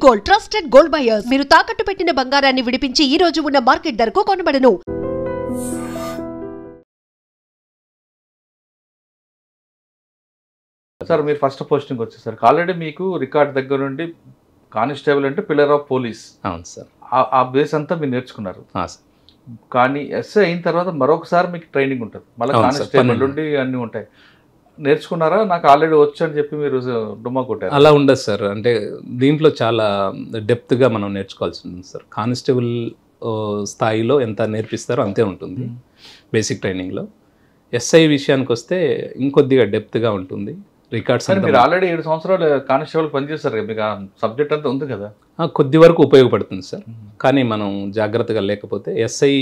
Gold, trusted gold buyers. మీరు తాకట్టు పెట్టిన బంగారాన్ని విడిపించి ఈ రోజు ఉన్న మార్కెట్ ధరకు కొనబడను. సార్ మీరు ఫస్ట్ పోస్టింగ్ వచ్చేసరికి ఆల్రెడీ మీకు రికార్డ్ దగ్గర నుండి కానిస్టేబుల్ అంటే పిల్లర్ ఆఫ్ పోలీస్. అవును సార్. ఆ బేస్ అంతా మీరు నేర్చుకున్నారు. సార్ కానీ ఎస్ఐ అయిన తర్వాత మరొకసారి మీకు ట్రైనింగ్ ఉంటుంది, మళ్ళీ కానిస్టేబుల్ నుండి అన్నీ ఉంటాయి. నేర్చుకున్నారా? నాకు ఆల్రెడీ వచ్చు అని చెప్పి మీరు డుమ్మా కొట్టారు. అలా ఉండదు సార్. అంటే దీంట్లో చాలా డెప్త్గా మనం నేర్చుకోవాల్సి ఉంటుంది సార్. కానిస్టేబుల్ స్థాయిలో ఎంత నేర్పిస్తారో అంతే ఉంటుంది బేసిక్ ట్రైనింగ్లో. ఎస్ఐ విషయానికి వస్తే ఇంకొద్దిగా డెప్త్గా ఉంటుంది. రికార్డ్స్ మీరు ఆల్రెడీ 7 సంవత్సరాలు కానిస్టేబుల్ పనిచేస్తారు, మీకు ఆ సబ్జెక్ట్ అంతా ఉంది కదా. కొద్ది వరకు ఉపయోగపడుతుంది సార్. కానీ మనం జాగ్రత్తగా లేకపోతే ఎస్ఐ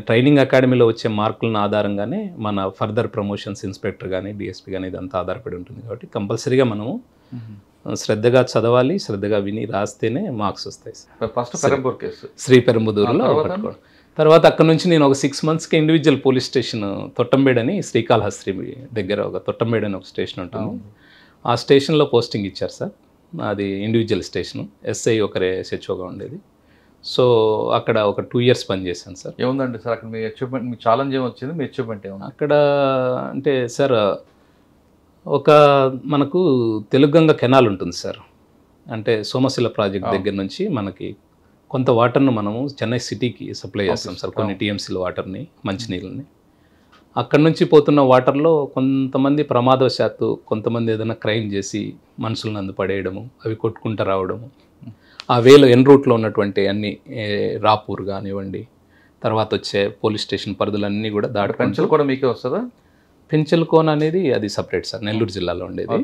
ట్రైనింగ్ అకాడమీలో వచ్చే మార్కులను ఆధారంగానే మన ఫర్దర్ ప్రమోషన్స్, ఇన్స్పెక్టర్ కానీ డిఎస్పీ కానీ ఇదంతా ఆధారపడి ఉంటుంది. కాబట్టి కంపల్సరీగా మనము శ్రద్ధగా చదవాలి, శ్రద్ధగా విని రాస్తేనే మార్క్స్ వస్తాయి సార్. ఫస్ట్ పెరంబూర్ కేసు, శ్రీ పెరంబుదూరులో పట్టుకోవడం. తర్వాత అక్కడ నుంచి నేను ఒక 6 monthsకి ఇండివిజువల్ పోలీస్ స్టేషన్ తొట్టంబేడ్ అని, శ్రీకాళహస్తి దగ్గర ఒక తొట్టంబేడ్ అని ఒక స్టేషన్ ఉంటుంది. ఆ స్టేషన్లో పోస్టింగ్ ఇచ్చారు సార్. అది ఇండివిజువల్ స్టేషను. ఎస్ఐ ఒకరే SHOగా ఉండేది. సో అక్కడ ఒక 2 years పనిచేశాను సార్. ఏముందండి సార్ అక్కడ మీ అచీవ్మెంట్, మీ ఛాలెంజ్ ఏమొచ్చింది, మీ అచీవ్మెంట్ ఏముంది అక్కడ? అంటే సార్ ఒక మనకు తెలుగంగ కెనాల్ ఉంటుంది సార్. అంటే సోమశిల ప్రాజెక్ట్ దగ్గర నుంచి మనకి కొంత వాటర్ను మనము చెన్నై సిటీకి సప్లై చేస్తాం సార్. కొన్ని టీఎంసీల వాటర్ని, మంచినీళ్ళని. అక్కడ నుంచి పోతున్న వాటర్లో కొంతమంది ప్రమాదవశాత్తు, కొంతమంది ఏదైనా క్రైమ్ చేసి మనుషులను అందుపడేయడము, అవి కొట్టుకుంటూ రావడము, ఆ వేలో ఎన్ రూట్లో ఉన్నటువంటి అన్ని రాపూర్ కానివ్వండి, తర్వాత వచ్చే పోలీస్ స్టేషన్ పరిధులన్నీ కూడా దాటి. పెన్షన్ కూడా మీకే వస్తుందా? పెంచల్కోన అనేది అది సపరేట్ సార్, నెల్లూరు జిల్లాలో ఉండేది.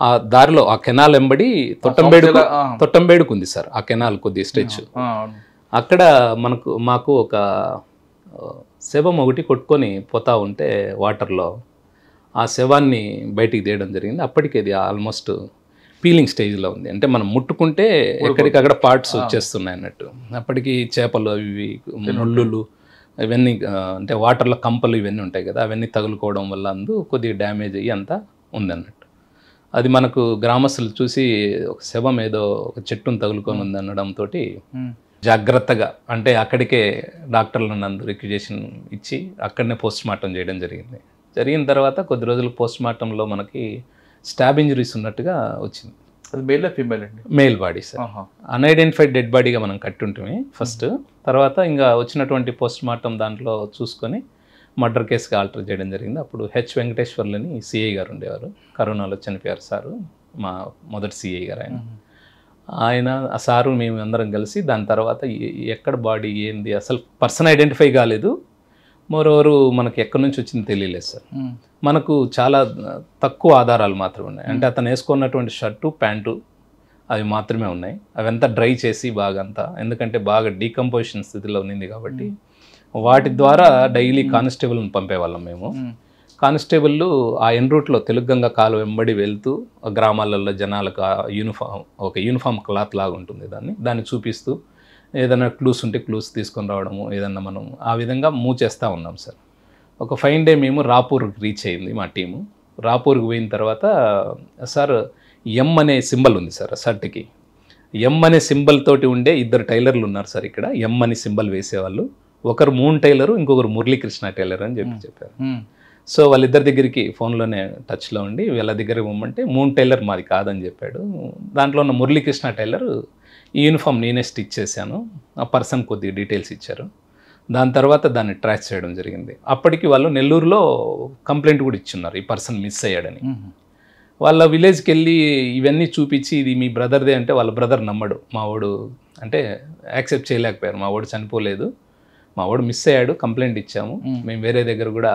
ఆ దారిలో ఆ కెనాల్ ఎంబడి తొట్టంబేడుకు ఉంది సార్. ఆ కెనాల్ కొద్ది స్ట్రెచ్. అక్కడ మాకు ఒక శవం ఒకటి కొట్టుకొని పోతా ఉంటే వాటర్లో ఆ శవాన్ని బయటికి తీయడం జరిగింది. అప్పటికి అది ఆల్మోస్ట్ పీలింగ్ స్టేజ్లో ఉంది. అంటే మనం ముట్టుకుంటే ఎక్కడికక్కడ పార్ట్స్ వచ్చేస్తున్నాయి అన్నట్టు. అప్పటికి చేపలు, అవి ముళ్ళులు, ఇవన్నీ అంటే వాటర్లో కంపలు ఇవన్నీ ఉంటాయి కదా, అవన్నీ తగులుకోవడం వల్ల కొద్దిగా డ్యామేజ్ అయ్యి అంతా ఉందన్నట్టు. అది మనకు గ్రామస్తులు చూసి ఒక శవం ఏదో ఒక చెట్టును తగులుకొని ఉంది అనడంతో జాగ్రత్తగా, అంటే అక్కడికే డాక్టర్లు నందు రిక్విజేషన్ ఇచ్చి అక్కడనే పోస్ట్మార్టం చేయడం జరిగింది. జరిగిన తర్వాత కొద్ది రోజులు పోస్ట్మార్టంలో మనకి స్టాబ్ ఇంజరీస్ ఉన్నట్టుగా వచ్చింది. అది మేల్ ఫీమేల్ అండి? Male body sir. Unidentified dead బాడీగా మనం కట్టుంటామే ఫస్ట్. తర్వాత ఇంకా వచ్చినటువంటి పోస్ట్మార్టం దాంట్లో చూసుకొని మర్డర్ కేసుగా ఆల్టర్ చేయడం జరిగింది. అప్పుడు హెచ్ వెంకటేశ్వర్లని సిఐ గారు ఉండేవారు, కరోనాలో చనిపోయారు సారు, మా మొదటి సిఐ గారు ఆయన. ఆ సారు మేము అందరం కలిసి దాని తర్వాత ఎక్కడ బాడీ ఏంది అసలు పర్సన్ ఐడెంటిఫై కాలేదు. మరోవరు మనకి ఎక్కడి నుంచి వచ్చింది తెలియలేదు సార్. మనకు చాలా తక్కువ ఆధారాలు మాత్రమే ఉన్నాయి. అంటే అతను వేసుకున్నటువంటి షర్టు, ప్యాంటు అవి మాత్రమే ఉన్నాయి. అవంతా డ్రై చేసి బాగా అంతా, ఎందుకంటే బాగా డీకంపోజిషన్ స్థితిలో ఉంది కాబట్టి వాటి ద్వారా డైలీ కానిస్టేబుల్ని పంపేవాళ్ళం మేము. కానిస్టేబుళ్ళు ఆ ఎన్ రూట్లో తెలుగంగ కాలు వెంబడి వెళ్తూ గ్రామాలలో జనాలకు ఒక యూనిఫామ్ క్లాత్ లాగా ఉంటుంది, దాన్ని చూపిస్తూ ఏదైనా క్లూస్ ఉంటే క్లూస్ తీసుకొని రావడము, ఏదన్నా మనం ఆ విధంగా మూవ్ చేస్తూ ఉన్నాం సార్. ఒక ఫైన్ డే మేము రాపూర్కి రీచ్ అయింది మా టీము. రాపూర్కి పోయిన తర్వాత సార్ ఎం అనే సింబల్ ఉంది సార్ షర్ట్కి. ఎం అనే సింబల్ తోటి ఉండే 2 టైలర్లు ఉన్నారు సార్ ఇక్కడ. ఎం అని సింబల్ వేసేవాళ్ళు. ఒకరు మూన్ టైలరు, ఇంకొకరు మురళీకృష్ణ టైలర్ అని చెప్పారు. సో వాళ్ళిద్దరి దగ్గరికి ఫోన్లోనే టచ్లో ఉండి వీళ్ళ దగ్గరికి పోమంటే మూన్ టైలర్ మాది కాదని చెప్పాడు. దాంట్లో ఉన్న మురళీకృష్ణ టైలర్ ఈ యూనిఫామ్ నేనే స్టిచ్ చేశాను, ఆ పర్సన్ కొద్దిగా డీటెయిల్స్ ఇచ్చారు. దాని తర్వాత దాన్ని ట్రాక్ చేయడం జరిగింది. అప్పటికి వాళ్ళు నెల్లూరులో కంప్లైంట్ కూడా ఇచ్చున్నారు, ఈ పర్సన్ మిస్ అయ్యాడని. వాళ్ళ విలేజ్కి వెళ్ళి ఇవన్నీ చూపించి ఇది మీ బ్రదర్దే అంటే వాళ్ళ బ్రదర్ నమ్మడు. మా వాడు అంటే యాక్సెప్ట్ చేయలేకపోయారు. మా వాడు చనిపోలేదు, మా వాడు మిస్ అయ్యాడు, కంప్లైంట్ ఇచ్చాము, మేము వేరే దగ్గర కూడా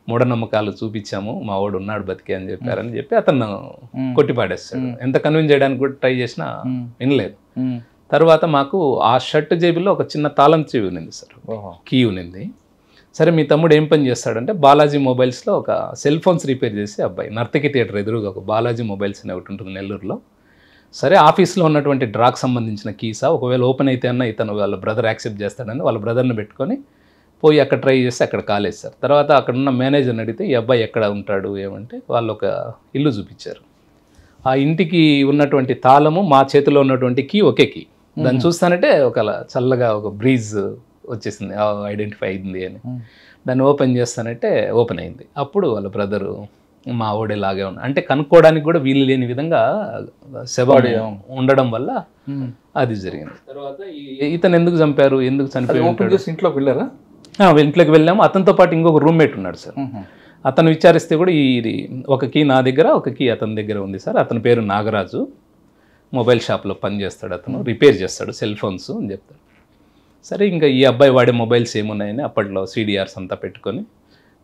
మూఢనమ్మకాలు చూపించాము, మా వాడు ఉన్నాడు బతికే అని చెప్పారని చెప్పి అతను కొట్టిపాడేస్తాడు. ఎంత కన్విన్స్ చేయడానికి కూడా ట్రై చేసినా వినలేదు. తర్వాత మాకు ఆ షర్ట్ జేబులో ఒక చిన్న తాళం చెవి ఉన్నింది సార్, కీ ఉన్నింది. సరే మీ తమ్ముడు ఏం పని చేస్తాడంటే బాలాజీ మొబైల్స్లో ఒక సెల్ ఫోన్స్ రిపేర్ చేసే అబ్బాయి, నర్తకి థియేటర్ ఎదురుగా ఒక బాలాజీ మొబైల్స్ అనే ఒకటి ఉంటుంది నెల్లూరులో. సరే ఆఫీస్లో ఉన్నటువంటి డ్రాగ్ సంబంధించిన కీసా, ఒకవేళ ఓపెన్ అయితే అన్న ఇతను వాళ్ళ బ్రదర్ యాక్సెప్ట్ చేస్తాడని వాళ్ళ బ్రదర్ని పెట్టుకొని పోయి అక్కడ ట్రై చేస్తే అక్కడ కాలేదు సార్. తర్వాత అక్కడ ఉన్న మేనేజర్ని అడిగితే ఈ అబ్బాయి ఎక్కడ ఉంటాడు ఏమంటే వాళ్ళు ఒక ఇల్లు చూపించారు. ఆ ఇంటికి ఉన్నటువంటి తాళము మా చేతిలో ఉన్నటువంటి కీ ఒకే కీ. దాన్ని చూస్తానంటే ఒక చల్లగా ఒక బ్రీజ్ వచ్చేసింది, ఐడెంటిఫై అయింది అని. దాన్ని ఓపెన్ చేస్తానంటే ఓపెన్ అయింది. అప్పుడు వాళ్ళ బ్రదరు మా ఓడేలాగే ఉన్నా అంటే కనుక్కోవడానికి కూడా వీలు లేని విధంగా శవం ఉండడం వల్ల అది జరిగింది. తర్వాత ఇతను ఎందుకు చంపారు, ఎందుకు చనిపోయి ఇంట్లోకి వెళ్ళారా? ఇంట్లోకి వెళ్ళాము. అతనితో పాటు ఇంకొక రూమ్మేట్ ఉన్నాడు సార్. అతను విచారిస్తే కూడా ఇది ఒక కీ నా దగ్గర, ఒక కీ అతని దగ్గర ఉంది సార్. అతని పేరు నాగరాజు, మొబైల్ షాప్లో పనిచేస్తాడు, అతను రిపేర్ చేస్తాడు సెల్ ఫోన్స్ అని చెప్తాడు. సరే ఇంకా ఈ అబ్బాయి వాడే మొబైల్స్ ఏమున్నాయని అప్పట్లో CDRs అంతా పెట్టుకొని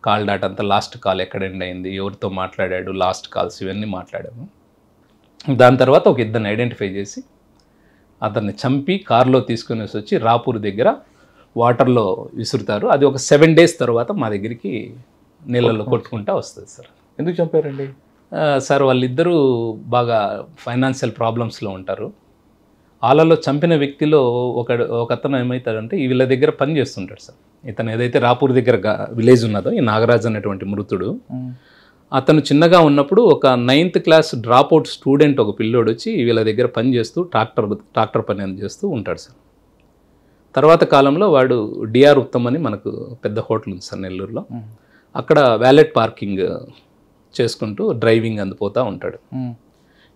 కాల్ డాటా అంతా, లాస్ట్ కాల్ ఎక్కడ ఎండ్ అయింది, ఎవరితో మాట్లాడాడు, లాస్ట్ కాల్స్ ఇవన్నీ మాట్లాడాము. దాని తర్వాత ఒక ఇద్దరిని ఐడెంటిఫై చేసి అతన్ని చంపి కారులో తీసుకుని వచ్చి రాపూర్ దగ్గర వాటర్లో విసురుతారు. అది ఒక 7 days తర్వాత మా దగ్గరికి నీళ్ళల్లో కొట్టుకుంటా వస్తుంది సార్. ఎందుకు చంపారండి సార్? వాళ్ళిద్దరూ బాగా ఫైనాన్షియల్ ప్రాబ్లమ్స్లో ఉంటారు. వాళ్ళలో చంపిన వ్యక్తిలో ఒకతను ఏమవుతాడంటే వీళ్ళ దగ్గర పని చేస్తుంటాడు సార్. ఇతను ఏదైతే రాపూర్ దగ్గర విలేజ్ ఉన్నదో ఈ నాగరాజు అనేటువంటి మృతుడు, అతను చిన్నగా ఉన్నప్పుడు ఒక 9th class డ్రాప్అవుట్ స్టూడెంట్ ఒక పిల్లోడు వచ్చి వీళ్ళ దగ్గర పని చేస్తూ ట్రాక్టర్ పని అని చేస్తూ ఉంటాడు సార్. తర్వాత కాలంలో వాడు డిఆర్ ఉత్తమ్ అని మనకు పెద్ద హోటల్ ఉంది సార్ నెల్లూరులో, అక్కడ వ్యాలెట్ పార్కింగ్ చేసుకుంటూ డ్రైవింగ్ అందిపోతూ ఉంటాడు.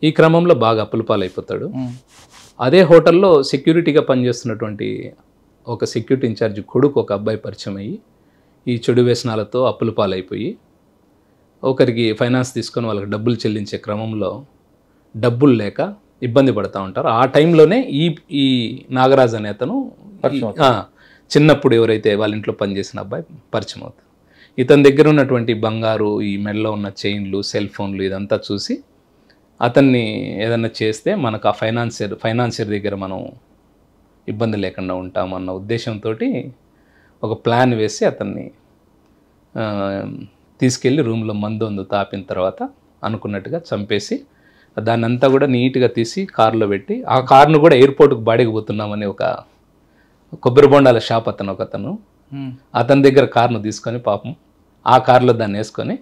ఈ క్రమంలో బాగా అప్పుల పాలైపోతాడు. అదే హోటల్లో సెక్యూరిటీగా పనిచేస్తున్నటువంటి ఒక సెక్యూరిటీ ఇన్ఛార్జ్ కొడుకు ఒక అబ్బాయి పరిచయం అయ్యి ఈ చెడు వ్యసనాలతో అప్పుల పాలైపోయి ఒకరికి ఫైనాన్స్ తీసుకొని వాళ్ళకి డబ్బులు చెల్లించే క్రమంలో డబ్బులు లేక ఇబ్బంది పడుతూ ఉంటారు. ఆ టైంలోనే ఈ నాగరాజ్ అనే అతను చిన్నప్పుడు ఎవరైతే వాళ్ళ ఇంట్లో పనిచేసిన అబ్బాయి పరిచయం అవుతారు. ఇతని దగ్గర ఉన్నటువంటి బంగారు, ఈ మెడలో ఉన్న చైన్లు, సెల్ ఫోన్లు ఇదంతా చూసి అతన్ని ఏదన్నా చేస్తే మనకు ఆ ఫైనాన్సియర్ దగ్గర మనం ఇబ్బంది లేకుండా ఉంటామన్న ఉద్దేశంతో ఒక ప్లాన్ వేసి అతన్ని తీసుకెళ్ళి రూమ్లో మందు తాపిన తర్వాత అనుకున్నట్టుగా చంపేసి దాన్ని అంతా కూడా నీట్గా తీసి కారులో పెట్టి, ఆ కారును కూడా ఎయిర్పోర్ట్కి బాడీకి పోతున్నామని ఒక కొబ్బరి బొండాల షాప్ ఒకతను అతని దగ్గర కారును తీసుకొని పాపం ఆ కారులో దాన్ని వేసుకొని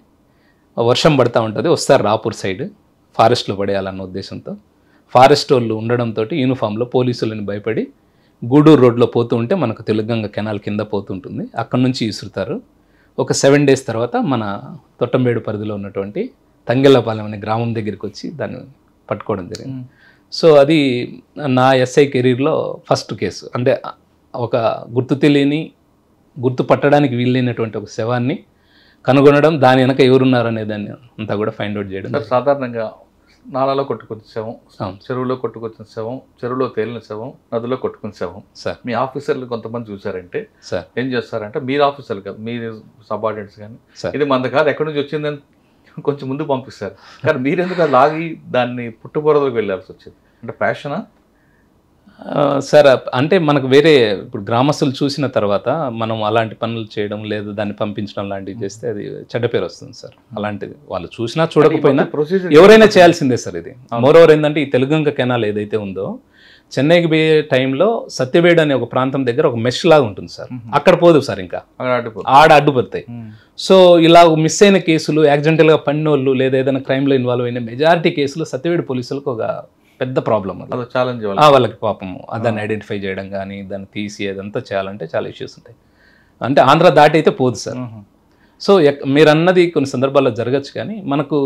వర్షం పడుతూ ఉంటుంది, వస్తారు రాపూర్ సైడ్ ఫారెస్ట్లో పడేయాలన్న ఉద్దేశంతో. ఫారెస్ట్ వాళ్ళు ఉండడంతో యూనిఫామ్లో పోలీసులని భయపడి గూడూరు రోడ్లో పోతూ ఉంటే మనకు తెలుగంగ కెనాల్ కింద పోతుంటుంది, అక్కడ నుంచి ఇసురుతారు. ఒక 7 days తర్వాత మన తొట్టంబేడు పరిధిలో ఉన్నటువంటి తంగెళ్ళపాలెం అనే గ్రామం దగ్గరికి వచ్చి దాన్ని పట్టుకోవడం జరిగింది. సో అది నా ఎస్ఐ కెరీర్లో ఫస్ట్ కేసు. అంటే ఒక గుర్తు పట్టడానికి వీలైనటువంటి ఒక శవాన్ని కనుగొనడం, దాని వెనక ఎవరున్నారనే దాన్ని అంతా కూడా ఫైండ్ అవుట్ చేయడం. సాధారణంగా నాలాలో కొట్టుకొచ్చిన శవం, చెరువులో కొట్టుకొచ్చిన శవం, చెరువులో తేలిన శవం, నదిలో కొట్టుకున్న శవం సార్, మీ ఆఫీసర్లు కొంతమంది చూసారంటే సార్ ఏం చేస్తారంటే, మీరు ఆఫీసర్లు కాదు, మీరు సబార్డినేట్స్ కానీ ఇది మన కాదు ఎక్కడి నుంచి వచ్చిందని కొంచెం ముందు పంపిస్తారు. కానీ మీరెందుకు లాగి దాన్ని పుట్టుబోరదలకు వెళ్ళాల్సి వచ్చింది? అంటే ప్యాషనా సార్? అంటే మనకు వేరే ఇప్పుడు గ్రామస్తులు చూసిన తర్వాత మనం అలాంటి పనులు చేయడం లేదు, దాన్ని పంపించడం లాంటివి చేస్తే అది చెడ్డ పేరు వస్తుంది సార్. అలాంటిది వాళ్ళు చూసినా చూడకపోయినా ఎవరైనా చేయాల్సిందే సార్. ఇది మోరోవర్ ఏంటంటే ఈ తెలుగంగ కెనాల్ ఏదైతే ఉందో చెన్నైకి పోయే టైంలో సత్యవేడు అనే ఒక ప్రాంతం దగ్గర ఒక మెష్ లాగా ఉంటుంది సార్, అక్కడ పోదు సార్, ఇంకా ఆడ అడ్డుపడతాయి. సో ఇలా మిస్ అయిన కేసులు, యాక్సిడెంటల్గా పడినోళ్ళు లేదా ఏదైనా క్రైమ్లో ఇన్వాల్వ్ అయిన మెజారిటీ కేసులు సత్యవేడు పోలీసులకు ఒక పెద్ద ప్రాబ్లం, అది ఛాలెంజ్. వాళ్ళకి పాపము దాన్ని ఐడెంటిఫై చేయడం కానీ దాన్ని తీసి అదంతా చేయాలంటే చాలా ఇష్యూస్ ఉంటాయి. అంటే ఆంధ్ర దాటి అయితే పోదు సార్. సో మీరు అన్నది కొన్ని సందర్భాల్లో జరగచ్చు, కానీ మనకు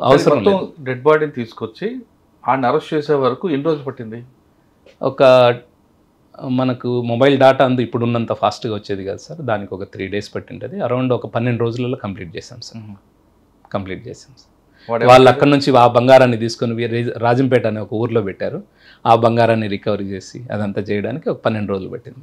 అవసరం లేదు. డెడ్ బాడీని తీసుకొచ్చి ఆయన అరెస్ట్ చేసే వరకు ఎన్ని రోజులు పట్టింది? ఒక మనకు మొబైల్ డేటా అందు ఇప్పుడు ఉన్నంత ఫాస్ట్గా వచ్చేది కాదు సార్, దానికి ఒక 3 days పట్టింటుంది. అరౌండ్ ఒక 12 రోజులలో కంప్లీట్ చేసాం సార్. వాళ్ళు అక్కడ నుంచి ఆ బంగారాన్ని తీసుకొని రాజంపేట అనే ఒక ఊర్లో పెట్టారు. ఆ బంగారాన్ని రికవరీ చేసి అదంతా చేయడానికి ఒక 12 రోజులు పట్టింది.